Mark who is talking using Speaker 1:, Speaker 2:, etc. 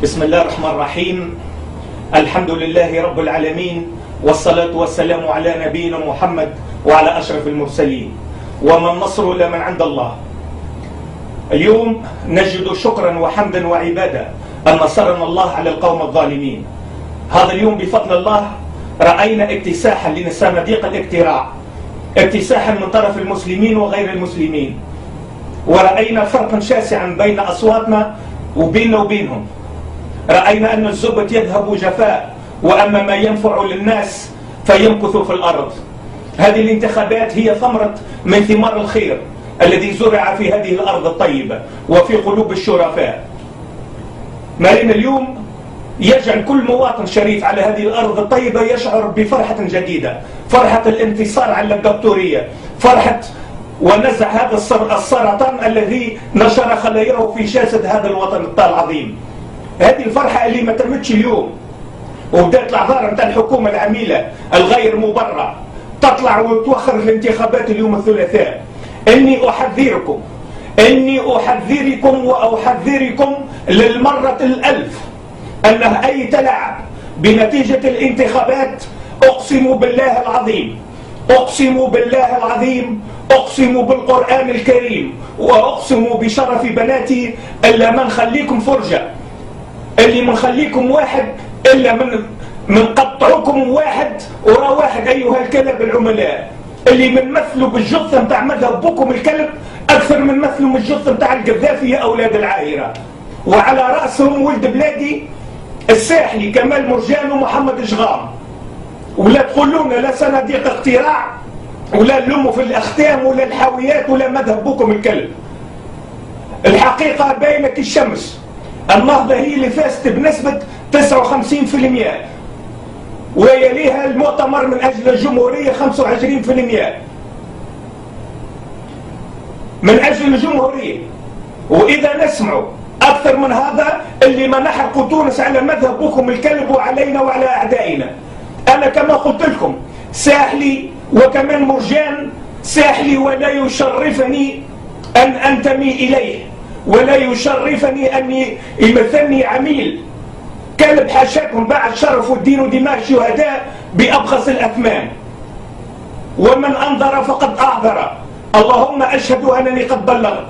Speaker 1: بسم الله الرحمن الرحيم. الحمد لله رب العالمين، والصلاة والسلام على نبينا محمد وعلى أشرف المرسلين. وما النصر إلا من عند الله. اليوم نجد شكرا وحمدا وعبادة أن نصرنا الله على القوم الظالمين. هذا اليوم بفضل الله رأينا اكتساحا لصناديق الاقتراع، اكتساحا من طرف المسلمين وغير المسلمين، ورأينا فرقا شاسعا بين أصواتنا وبيننا وبينهم. رأينا أن الزبد يذهب جفاء، وأما ما ينفع للناس فيمكث في الأرض. هذه الانتخابات هي ثمرة من ثمار الخير الذي زرع في هذه الأرض الطيبة وفي قلوب الشرفاء. مالنا اليوم يجعل كل مواطن شريف على هذه الأرض الطيبة يشعر بفرحة جديدة، فرحة الانتصار على الدكتورية، فرحة ونزع هذا السرطان الذي نشر خلاياه في جسد هذا الوطن العظيم. هذه الفرحة اللي ما تمتش اليوم، وبدات الأعذار نتاع الحكومة العميلة الغير مبررة تطلع وتوخر الانتخابات اليوم الثلاثاء. إني أحذركم وأحذركم للمرة الألف أنه أي تلاعب بنتيجة الانتخابات أقسم بالله العظيم، أقسم بالله العظيم، أقسم بالقرآن الكريم، وأقسم بشرف بناتي إلا ما نخليكم فرجة، اللي منخليكم واحد إلا من قطعكم واحد ورا واحد أيها الكلب العملاء، اللي منمثلوا بالجثة متاع مذهب بكم الكلب أكثر من مثلوا الجثة متاع القذافي يا أولاد العاهرة. وعلى رأسهم ولد بلادي الساحلي كمال مرجان ومحمد شغام. ولا تقولون لا صناديق اقتراع ولا نلوموا في الأختام ولا الحاويات ولا مذهب بكم الكلب. الحقيقة باينة كالشمس، النهضة هي اللي فازت بنسبة 59%، ويليها المؤتمر من أجل الجمهورية 25% من أجل الجمهورية. وإذا نسمعوا أكثر من هذا اللي ما نحرقوا تونس على مذهب بكم الكلب وعلينا وعلى أعدائنا. أنا كما قلت لكم ساحلي وكمان مرجان ساحلي، ولا يشرفني أن أنتمي إليه، ولا يشرفني أن يمثلني عميل كلب حاشاكم بعد شرف الدين ودماء الشهداء بأبخس الأثمان. ومن أنظر فقد أعذر. اللهم أشهد أنني قد بلغت.